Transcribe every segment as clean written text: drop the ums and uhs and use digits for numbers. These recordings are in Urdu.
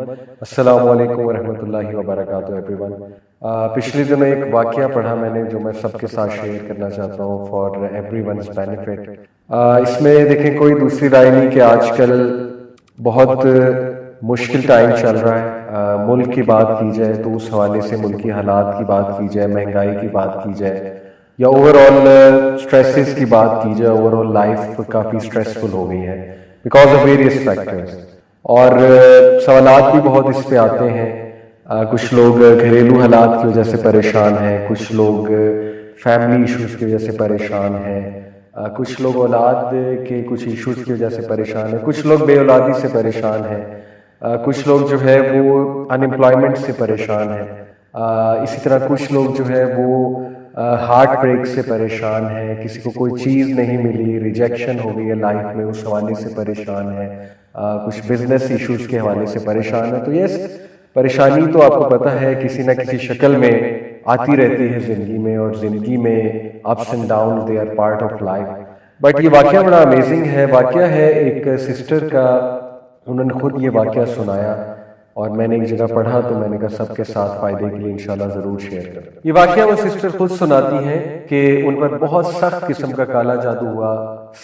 السلام علیکم ورحمۃ اللہ وبرکاتہ ایوری ون۔ پچھلے دنوں ایک واقعہ پڑھا میں نے جو میں سب کے ساتھ شیئر کرنا چاہتا ہوں فار ایوری ونز بینیفٹ۔ اس میں دیکھیں کوئی دوسری رائے نہیں کہ آج کل بہت مشکل ٹائم چل رہا ہے۔ ملک کی بات کی جائے تو اس حوالے سے ملکی حالات کی بات کی جائے، مہنگائی کی بات کی جائے، یا اوور آل اسٹریسز کی بات کی جائے، اوور آل لائف کافی اسٹریسفل ہو گئی ہے بیکاز آف ویریس فیکٹرز، اور سوالات بھی بہت اس پہ آتے ہیں۔ کچھ لوگ گھریلو حالات کی وجہ سے پریشان ہیں، کچھ لوگ فیملی ایشوز کی وجہ سے پریشان ہیں، کچھ لوگ اولاد کے کچھ ایشوز کی وجہ سے پریشان ہیں، کچھ لوگ بے اولادی سے پریشان ہیں، کچھ لوگ جو ہے وہ ان امپلائمنٹ سے پریشان ہیں، اسی طرح کچھ لوگ جو ہے وہ ہارٹ بریک سے پریشان ہیں، کسی کو کوئی چیز نہیں ملی، ریجیکشن ہو گئی ہے لائف میں، اس حوالے سے پریشان ہے، کچھ بزنس ایشوز کے حوالے سے پریشان ہے۔ تو یس، پریشانی تو آپ کو پتہ ہے کسی نہ کسی شکل میں آتی رہتی ہے زندگی میں، اور زندگی میں ups and down they are part of life. But یہ واقعہ بڑا امیزنگ ہے۔ واقعہ ہے ایک سسٹر کا، انہوں نے خود یہ واقعہ سنایا اور میں نے ایک جگہ پڑھا تو میں نے کہا سب کے ساتھ فائدے کے لیے انشاءاللہ ضرور شیئر کروں۔ یہ واقعہ وہ سسٹر خود سناتی ہیں کہ ان پر بہت سخت قسم کا کالا جادو ہوا،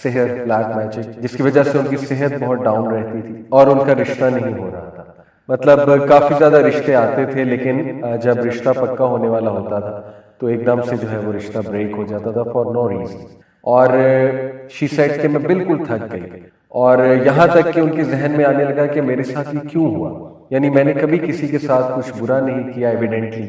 سحر، بلیک میجک، جس کی وجہ سے ان کی صحت بہت ڈاؤن رہتی تھی اور ان کا رشتہ نہیں ہو رہا تھا۔ مطلب کافی زیادہ رشتے آتے تھے، لیکن جب رشتہ پکا ہونے والا ہوتا تھا تو ایک دم سے جو ہے وہ رشتہ بریک ہو جاتا تھا فار نو ریزن، اور شی سیڈ کہ میں بالکل تھک گئی، اور یہاں تک کہ ان کے ذہن میں آنے لگا کہ میرے ساتھ یہ کیوں ہوا، یعنی میں نے کبھی کسی کے ساتھ کچھ برا نہیں کیا ایویڈنٹلی،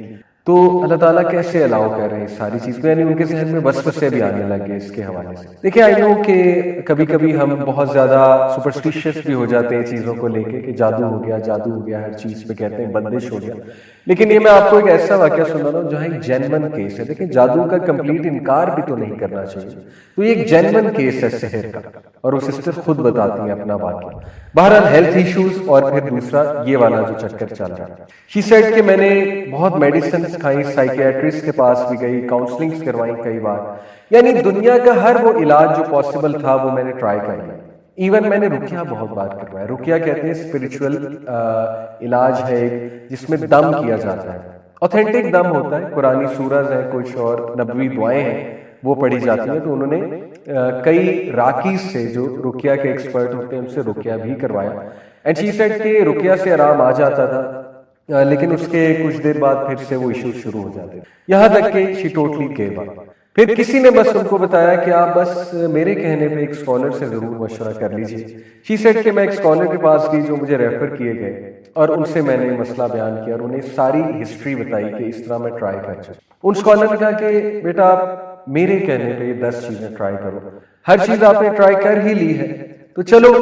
تو اللہ تعالیٰ کیسے الاؤ کر رہے ہیں ساری چیز کو، یعنی ان کے ذہن میں وسوسے بھی آنے لگے اس کے حوالے سے۔ دیکھیں آئی نو کہ کبھی کبھی ہم بہت زیادہ سپرسٹیشیس بھی ہو جاتے ہیں چیزوں کو لے کے کہ جادو ہو گیا، جادو ہو گیا، ہر چیز پہ کہتے ہیں بندش ہو گیا، لیکن یہ میں آپ کو ایک ایسا واقعہ سنا رہا ہوں جہاں ایک جینون کیس ہے۔ دیکھیں جادو کا کمپلیٹ انکار بھی تو نہیں کرنا چاہیے، تو یہ ایک جینون کیس ہے سحر کا، اور وہ سسٹر خود بتاتی ہیں اپنا واقعہ۔ بہرحال ہیلتھ ایشوز، اور پھر دوسرا یہ والا جو چکر چل رہا ہے۔ شی سیڈ کہ میں نے بہت میڈیسنز کھائی، سائیکیٹرسٹ کے پاس بھی گئی، کاؤنسلنگز کروائیں کئی بار، یعنی دنیا کا ہر وہ علاج جو پاسبل تھا وہ میں نے ٹرائی کر لیا۔ ایون میں نے رقیہ بہت بار کروایا۔ رقیہ کہتے ہیں اسپرچول علاج ہے جس میں دم کیا جاتا ہے، اوتھینٹک دم ہوتا ہے، قرآنی سورز ہیں کچھ اور نبوی دعائیں ہیں وہ پڑھی جاتی ہیں۔ تو انہوں نے کئی راکیز سے جو رقیہ کے ایکسپرٹ ہوتے ہیں ان سے رقیہ بھی کروایا، اینڈ شی سیڈ کہ رقیہ سے آرام آ جاتا تھا، لیکن اس کے کچھ دیر بعد پھر سے وہ ایشوز شروع ہو جاتے، یہاں تک کہ شی ٹوٹلی گیو اپ۔ پھر کسی نے بس ان کو بتایا کہ آپ بس میرے کہنے پہ ایک اسکالر سے ضرور مشورہ کر لیجئے۔ شی سیڈ کہ میں ایک اسکالر کے پاس گئی جو مجھے ریفر کیے گئے، اور ان سے میں نے مسئلہ بیان کیا اور انہیں ساری ہسٹری بتائی کہ اس طرح میں ٹرائی کر چکا۔ ان اسکالر نے کہا کہ بیٹا آپ میرے کہنے پہ یہ 10 چیزیں ٹرائی کرو، ہر چیز آپ نے ٹرائی کر ہی لی ہے تو چلو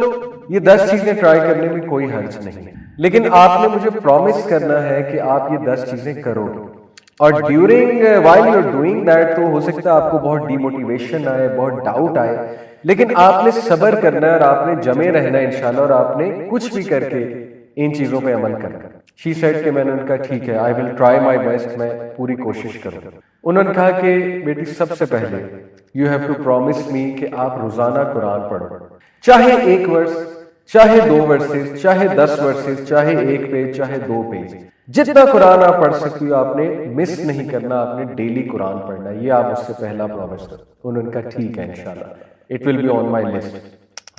یہ 10 چیزیں ٹرائی کرنے میں کوئی حرج نہیں ہے، لیکن آپ نے مجھے پرومس کرنا ہے کہ آپ یہ 10 چیزیں کرو گے، اور during while you are doing that تو ہو سکتا ہے آپ کو بہت ڈی موٹیویشن آئے، بہت ڈاؤٹ آئے، لیکن آپ نے صبر کرنا ہے اور آپ نے جمے رہنا ہے انشاءاللہ، اور آپ نے کچھ بھی کر کے ان چیزوں پہ عمل کرنا۔ شی سیڈ کہ میں نے ان کا ٹھیک ہے، آئی ول ٹرائی مائی بیسٹ، میں پوری کوشش کروں گا۔ انہوں نے کہا کہ بیٹی سب سے پہلے یو ہیو ٹو پرومس می کہ آپ روزانہ قرآن پڑھو، چاہے 1 ورس، چاہے 2 ورسز، چاہے 10 ورسز، چاہے 1 پیج، چاہے 2 پیج، جتنا قرآن آپ پڑھ سکتی ہو آپ نے مس نہیں کرنا، آپ نے ڈیلی قرآن پڑھنا، یہ آپ اس سے پہلا پرومس کرو۔ انہوں نے کہا ٹھیک ہے انشاءاللہ، it will be on my list.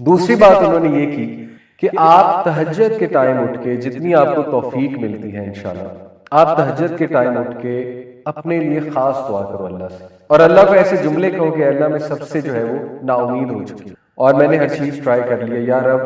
دوسری بات انہوں نے یہ کی کہ آپ تہجد کے ٹائم اٹھ کے، جتنی آپ کو توفیق ملتی ہے انشاءاللہ، آپ تہجد کے ٹائم اٹھ کے اپنے لیے خاص دعا کرو اللہ سے، اور اللہ کو ایسے جملے کہو کہ اللہ میں سب سے جو ہے وہ نا امید ہو چکی، اور میں نے ہر چیز ٹرائی کر لی ہے، یا رب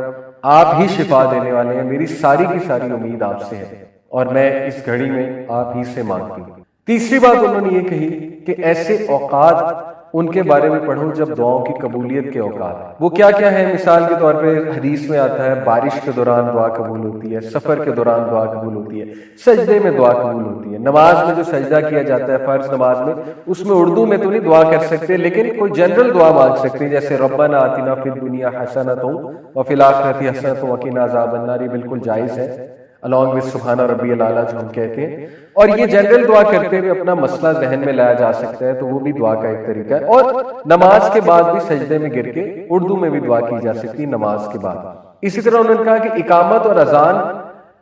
آپ ہی شفا دینے والے ہیں، میری ساری کی ساری امید آپ سے ہے، اور میں اس گھڑی میں آپ ہی سے مانگتی ہوں۔ تیسری بات انہوں نے یہ کہی کہ ایسے اوقات ان کے بارے میں پڑھو جب دعاؤں کی قبولیت کے اوقات، وہ کیا کیا ہے؟ مثال کے طور پہ حدیث میں آتا ہے بارش کے دوران دعا قبول ہوتی ہے، سفر کے دوران دعا قبول ہوتی ہے، سجدے میں دعا قبول ہوتی ہے، نماز میں جو سجدہ کیا جاتا ہے فرض نماز میں، اس میں اردو میں تو نہیں دعا کر سکتے، لیکن کوئی جنرل دعا مانگ سکتے ہیں، جیسے ربنا آتنا فی الدنیا حسنۃ وفی الآخرۃ حسنۃ وقنا عذاب النار، بالکل جائز ہے، along with سبحان ربی الاعلیٰ جو ہم کہتے ہیں، اور یہ جنرل دعا کرتے ہوئے اپنا مسئلہ ذہن میں لایا جا سکتا ہے، تو وہ بھی دعا کا ایک طریقہ ہے، اور نماز کے بعد بھی سجدے میں گر کے اردو میں بھی دعا کی جا سکتی ہے نماز کے بعد۔ اسی طرح انہوں نے کہا کہ اقامت اور اذان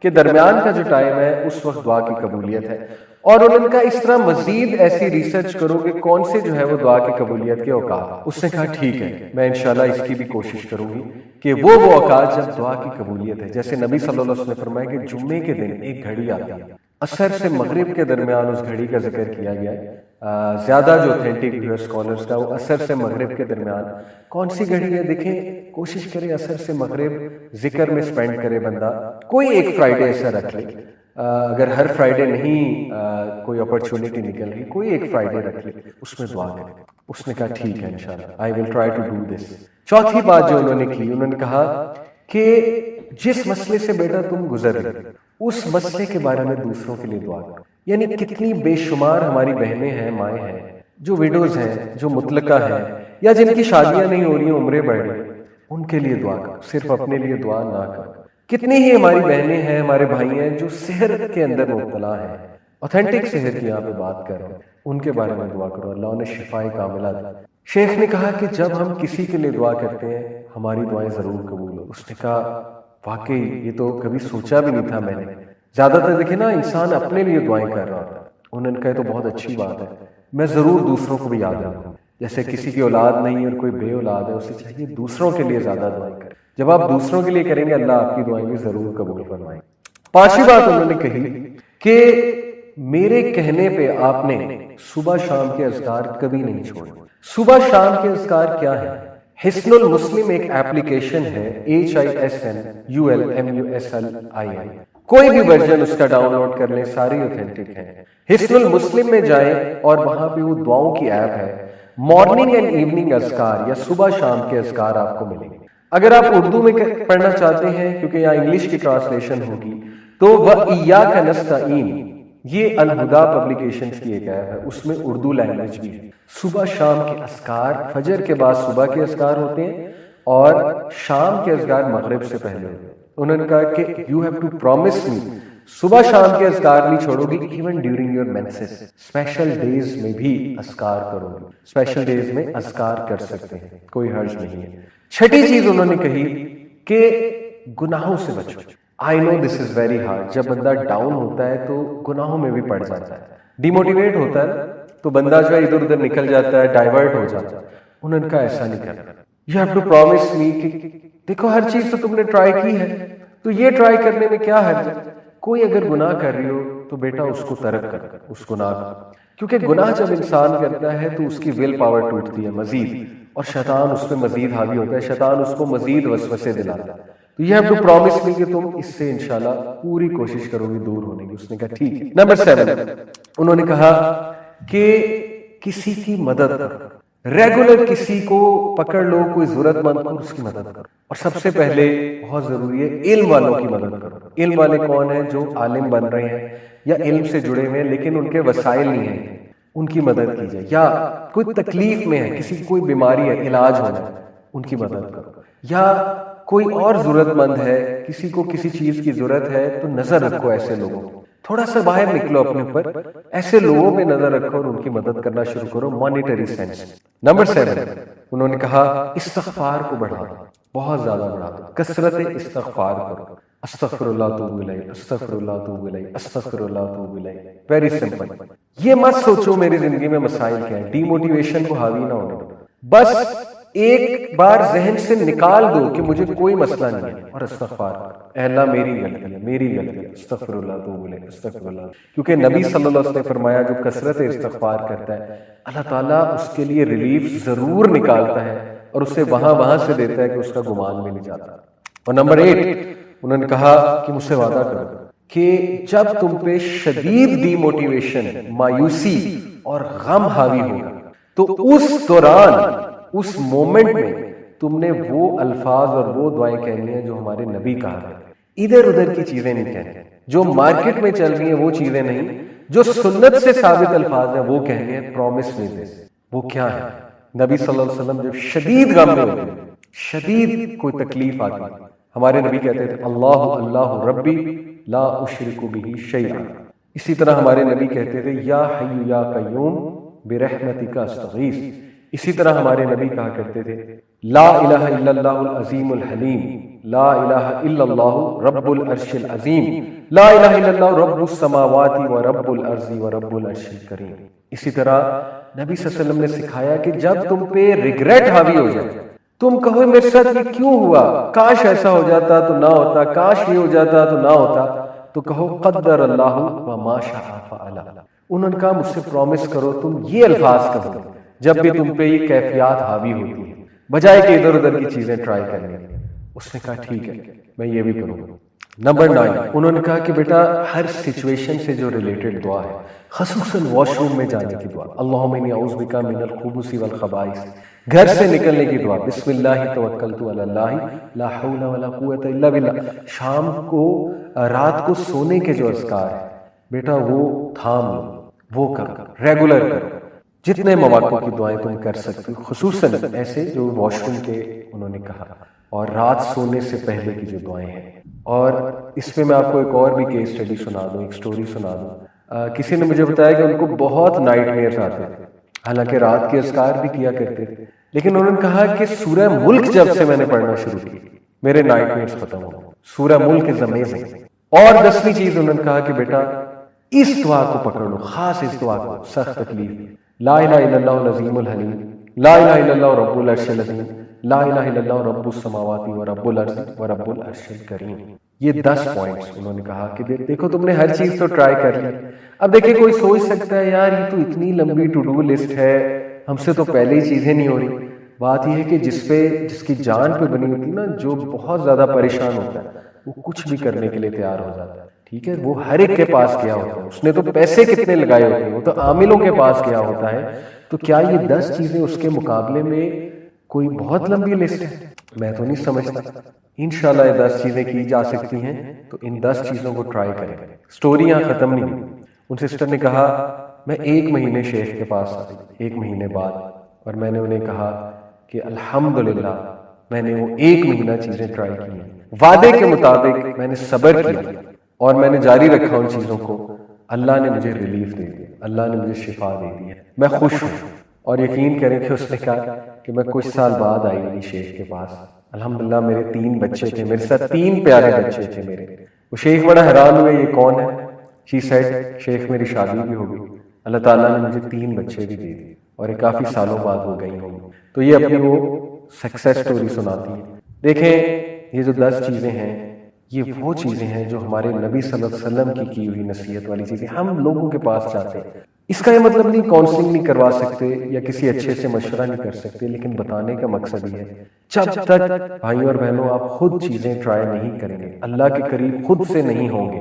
کے درمیان کا جو ٹائم ہے اس وقت دعا کی قبولیت ہے. اور انہوں نے کہا اس طرح مزید ایسی ریسرچ کرو کہ کون سے جو ہے وہ دعا کی قبولیت کے اوقات. اس نے کہا ٹھیک ہے، میں انشاءاللہ اس کی بھی کوشش کروں گی کہ وہ اوقات جب دعا کی قبولیت ہے. جیسے نبی صلی اللہ علیہ وسلم نے فرمایا کہ جمعے کے دن ایک گھڑی آتی ہے، عصر سے مغرب کے درمیان اس گھڑی کا ذکر کیا گیا ہے. زیادہ جو اتھینٹک ہے اسکالرز کا وہ عصر سے مغرب کے درمیان کون سی گھڑی ہے. دیکھیں کوشش کریں عصر سے مغرب ذکر میں سپینڈ کرے بندہ. کوئی ایک فرائیڈے ایسا رکھ لے، اگر ہر فرائیڈے نہیں کوئی اپرچونٹی نکل رہی، کوئی ایک فرائیڈے رکھ لے، اس میں دعا کرے. اس نے کہا ٹھیک ہے انشاءاللہ I will try to do this. چوتھی بات جو انہوں نے کی، انہوں نے کہا کہ جس مسئلے سے بیٹا تم گزر رہے اس مسئلے کے بارے میں دوسروں کے لیے دعا کرو. یعنی کتنی بے شمار ہماری بہنیں ہیں، مائیں ہیں، جو ویڈوز ہیں، جو مطلقہ ہیں، یا جن کی شادیاں نہیں ہو رہی، عمریں بڑھ رہی، ان کے لیے دعا کرو، صرف اپنے لیے دعا نہ کرو. کتنی ہی ہماری بہنیں ہیں، ہمارے بھائی ہیں جو صحت کے اندر مبتلا ہیں، اوتھینٹک صحت کی یہاں پہ بات کر رہے ہیں، ان کے بارے میں دعا کرو، اللہ انہیں شفائے کاملہ دے. شیخ نے کہا کہ جب ہم کسی کے لیے دعا کرتے ہیں ہماری دعائیں ضرور قبول ہو. اس نے کہا واقعی یہ تو کبھی سوچا بھی نہیں تھا میں نے. زیادہ تر دیکھیں نا انسان اپنے لیے دعائیں کر رہا ہوتا ہے. انہوں نے کہا تو بہت اچھی بات ہے، میں ضرور دوسروں کو بھی یاد رکھوں. جیسے کسی کی اولاد نہیں اور کوئی بے اولاد ہے، اسے چاہیے دوسروں کے لیے زیادہ دعائیں کریں. جب آپ دوسروں کے لیے کریں گے اللہ آپ کی دعائیں بھی ضرور قبول فرمائیں. پانچویں بات انہوں نے کہی کہ میرے کہنے پہ آپ نے صبح شام کے اذکار کبھی نہیں چھوڑے. صبح شام کے اذکار کیا ہے؟ حصن المسلم ایک ایپلیکیشن ہے، HISNULMUSLIM. کوئی بھی ورژن اس کا ڈاؤن لوڈ کر لیں، ساری اوتھینٹک ہیں. حصن المسلم میں جائیں اور وہاں پہ وہ دعاؤں کی ایپ ہے. مارننگ اینڈ ایوننگ اذکار یا صبح شام کے اذکار آپ کو ملیں گے. اگر آپ اردو میں پڑھنا چاہتے ہیں کیونکہ یہاں انگلش کی ٹرانسلیشن ہوگی تو وَإِيَّاكَ نَسْتَعِينُ، یہ الہدا پبلیکیشنز کی ایک ایپ ہے، اس میں اردو لینگویج بھی ہے. صبح شام کے اذکار، فجر کے بعد صبح کے اذکار ہوتے ہیں اور شام کے اذکار مغرب سے پہلے ہوتے ہیں. انہوں نے کہا کہ you have to promise me, صبح شام کے اذکار نہیں چھوڑو گی، even during your menses, special days میں بھی اذکار کرو گی. اسپیشل ڈیز میں اذکار کر سکتے ہیں، کوئی حرج نہیں ہے. چھٹی چیز انہوں نے کہی کہ گناہوں سے بچو. آئی نو دس از ویری ہارڈ. جب بندہ ڈاؤن ہوتا ہے تو گناہوں میں بھی پڑ جاتا ہے، ڈی موٹیویٹ ہوتا ہے تو بندہ جو ہے ادھر ادھر نکل جاتا ہے، ڈائیورٹ ہو جاتا ہے. انہوں نے کہا ایسا نہیں کرنا. یو ہیو ٹو پرومس می کہ دیکھو ہر چیز تو تم نے ٹرائی کی ہے تو یہ ٹرائی کرنے میں کیا حرج ہے. کوئی اگر گناہ کر رہی ہو تو بیٹا اس کو ترک کر، اس گناہ کو، کیونکہ گناہ جب انسان کرتا ہے تو اس کی ول پاور ٹوٹتی ہے مزید، اور شیطان اس پہ مزید حاوی ہوتا ہے، شیطان اس کو مزید وسوسے دلاتا ہے. تو یہ ہیو ٹو پرومس می کہ تم اس سے انشاءاللہ پوری کوشش کرو گی دور ہونے کی. اس نے کہا ٹھیک ہے. نمبر 7 انہوں نے کہا کہ کسی کی مدد کرو. ریگولر کسی کو پکڑ لو، کوئی ضرورت مند کو اس کی مدد کرو. اور سب سے پہلے بہت ضروری ہے علم والوں کی مدد کرو. علم والے کون ہیں؟ جو عالم بن رہے ہیں یا علم سے جڑے ہوئے ہیں لیکن ان کے وسائل نہیں ہیں، ان کی مدد کی جائے. یا کوئی تکلیف میں ہے، کسی کی کوئی بیماری ہے، علاج ہونا ہے، ان کی مدد کرو. یا کوئی اور ضرورت مند ہے، کسی کو کسی چیز کی ضرورت ہے تو نظر رکھو ایسے لوگوں کو. تھوڑا سا باہر نکلو اپنے اوپر، ایسے لوگوں پہ نظر رکھو اور ان کی مدد کرنا شروع کرو. Monetary sense. نمبر 7 انہوں نے کہا استغفار کو بڑھا دو، بہت زیادہ بڑھا دو، کثرت استغفار کرو. استغفر اللہ اتوب الیہ، استغفر اللہ اتوب الیہ، استغفر اللہ اتوب الیہ. Very simple. یہ مت سوچو میری زندگی میں مسائل کیا ہیں، ڈی موٹیویشن کو حاوی نہ ہونے دو. بس ایک بار ذہن سے نکال دو کہ مجھے کوئی مسئلہ نہیں ہے اور استغفار کرو. اے اللہ میری غلطی ہے، میری غلطی ہے، استغفر اللہ اتوب الیہ، استغفر اللہ. کیونکہ نبی صلی اللہ علیہ وسلم نے فرمایا جو کثرت استغفار کرتا ہے اللہ تعالیٰ اس کے لیے ریلیف ضرور نکالتا ہے اور اسے وہاں سے دیتا ہے کہ اس کا گمان بھی نہیں جاتا. اور نمبر 8 انہوں نے کہا کہ مجھ سے وعدہ کرو کہ جب تم پہ شدید ڈی موٹیویشن، مایوسی اور غم حاوی ہوگا تو اس دوران، اس مومنٹ میں تم نے وہ الفاظ اور وہ دعائیں کہنی ہیں جو ہمارے نبی کہا کرتے. ادھر ادھر کی چیزیں نہیں کہنی، جو مارکیٹ میں چل رہی ہیں وہ چیزیں نہیں، جو سنت سے ثابت الفاظ ہیں وہ کہنی ہیں. پرومس میں دس. وہ کیا ہے؟ نبی صلی اللہ علیہ وسلم جب شدید غم میں ہوتے، شدید کوئی تکلیف آتی، ہمارے نبی کہتے تھے اللہ اللہ ربی لا اشرک بہ شیئا. اسی طرح ہمارے نبی کہتے تھے یا حی یا قیوم برحمتک استغیث. اسی طرح ہمارے نبی کہا کرتے تھے لا الہ الا اللہ العظیم الحلیم، لا الہ الا اللہ رب العرش العظیم، لا الہ الا اللہ رب السماوات و رب الارض و رب العرش الکریم۔ اسی طرح نبی صلی اللہ علیہ وسلم نے سکھایا کہ جب تم پہ ریگریٹ حاوی ہو جائے، تم کہو میرے ساتھ یہ کیوں ہوا، کاش ایسا ہو جاتا تو نہ ہوتا، کاش یہ ہو جاتا تو نہ ہوتا، تو کہو قدر اللہ و ما شاء فعل۔ انہوں نے کہا مجھ سے پرومس کرو تم یہ الفاظ کہو جب بھی تم پہ یہ کیفیات حاوی ہوتی ہیں، بجائے کہ ادھر ادھر کی چیزیں ٹرائی کرنے۔ اس نے کہا ٹھیک ہے میں یہ بھی کروں گا۔ نمبر 9، انہوں نے کہا کہ بیٹا ہر سچویشن سے جو ریلیٹڈ دعا ہے، خصوصاً واش روم میں جانے کی دعا، اللہم انی اعوذ بک من الخبث والخبائث، گھر سے نکلنے کی دعا، بسم اللہ توکلت علی اللہ لا حول ولا قوت الا باللہ، شام کو رات کو سونے کے جو اذکار ہیں بیٹا وہ تھام لو، وہ کرو، ریگولر کرو، جتنے مواقع کی دعائیں تم کر سکتی ہو، خصوصاً ایسے جو واش روم کے انہوں نے کہا، اور رات سونے سے پہلے کی جو دعائیں ہیں۔ اور اس میں آپ کو ایک اور بھی کیس اسٹڈی سنا دوں، ایک سٹوری سنا دوں۔ کسی نے مجھے بتایا کہ ان کو بہت نائٹ میئرز آتے تھے، حالانکہ رات کے اذکار بھی کیا کرتے تھے، لیکن انہوں نے کہا کہ سورہ ملک جب سے میں نے پڑھنا شروع کی میرے نائٹ میئرز ختم ہو گئے۔ سورہ ملک از امیزنگ۔ اور 10ویں چیز انہوں نے کہا کہ بیٹا اس دعا کو پکڑ لو، خاص اس دعا کو، سخت تکلیف، لا الہ الا اللہ العظیم الحلیم، لا الہ الا اللہ رب العرش العظیم، لا الہ الا اللہ رب السماوات و رب الارض و رب العرش الکریم۔ یہ 10 پوائنٹس انہوں نے کہا کہ دیکھو تم نے ہر چیز تو ٹرائی کر لی۔ اب دیکھیں کوئی سوچ سکتا ہے یار یہ تو اتنی لمبی ٹو ڈو لسٹ ہے، ہم سے تو پہلے ہی چیزیں نہیں ہو رہی۔ بات یہ ہے کہ جس کی جان پہ بنی ہوتی نا، جو بہت زیادہ پریشان ہوتا ہے وہ کچھ بھی کرنے کے لیے تیار ہو جاتا ہے، ٹھیک ہے؟ وہ ہر ایک کے پاس گیا ہوتا ہے، اس نے تو پیسے کتنے لگائے ہوتے ہیں، وہ تو عاملوں کے پاس گیا ہوتا ہے۔ تو کیا یہ 10 چیزیں اس کے مقابلے میں کوئی بہت لمبی لسٹ ہے؟ میں تو نہیں سمجھتا۔ انشاءاللہ یہ 10 چیزیں کی جا سکتی ہیں، تو ان 10 چیزوں کو ٹرائی کریں۔ سٹوریاں ختم نہیں ہوئی۔ ان سسٹر نے کہا میں 1 مہینے شیخ کے پاس آئی 1 مہینے بعد، اور میں نے انہیں کہا کہ الحمدللہ میں نے وہ 1 مہینہ چیزیں ٹرائی کی ہیں، وعدے کے مطابق میں نے صبر کیا اور میں نے جاری رکھا ان چیزوں کو، اللہ نے مجھے ریلیف دے دیا، اللہ نے مجھے شفا دے دی ہے، میں خوش ہوں۔ اور یقین کریں کہ اس نے کہا کہ میں کچھ سال بعد آئی میری شیخ کے پاس، الحمدللہ میرے 3 بچے تھے، میرے ساتھ 3 پیارے بچے تھے میرے۔ وہ شیخ بڑا حیران ہوئے یہ کون ہے؟ شی سیڈ شیخ میری شادی بھی ہو گئی، اللہ تعالیٰ نے مجھے 3 بچے بھی دے دیے، اور یہ کافی سالوں بعد ہو گئی ہوں گی۔ تو یہ اپنی وہ سکسیس سٹوری سناتی ہے۔ دیکھیں یہ جو 10 چیزیں ہیں یہ وہ چیزیں ہیں جو ہمارے نبی صلی اللہ علیہ وسلم کی ہوئی نصیحت والی چیزیں ہم لوگوں کے پاس چاہتے ہیں۔ اس کا یہ مطلب نہیں کاؤنسلنگ نہیں کروا سکتے یا کسی اچھے سے مشورہ نہیں کر سکتے، لیکن بتانے کا مقصد یہ ہے جب تک بھائیوں اور بہنوں آپ خود چیزیں ٹرائی نہیں کریں گے، اللہ کے قریب خود سے نہیں ہوں گے،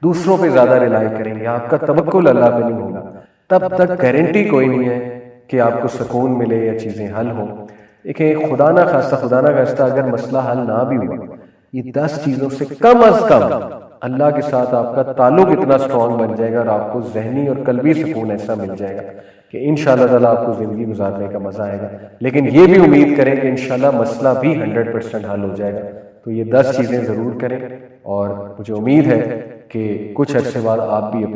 دوسروں پہ زیادہ ریلائی کریں گے، آپ کا توکل اللہ پہ نہیں ہوگا، تب تک گارنٹی کوئی نہیں ہے کہ آپ کو سکون ملے یا چیزیں حل ہوں۔ دیکھیں خدا نہ خواستہ اگر مسئلہ حل نہ بھی ہوا، یہ 10 چیزوں سے کم از کم اللہ کے ساتھ آپ کا تعلق اتنا اسٹرانگ بن جائے گا اور آپ کو ذہنی اور قلبی سکون ایسا مل جائے گا کہ انشاءاللہ تعالیٰ آپ کو زندگی گزارنے کا مزہ آئے گا۔ لیکن یہ بھی امید کریں کہ انشاءاللہ مسئلہ بھی 100% حل ہو جائے گا۔ تو یہ 10 چیزیں ضرور کریں، اور مجھے امید ہے کہ کچھ عرصے بعد آپ بھی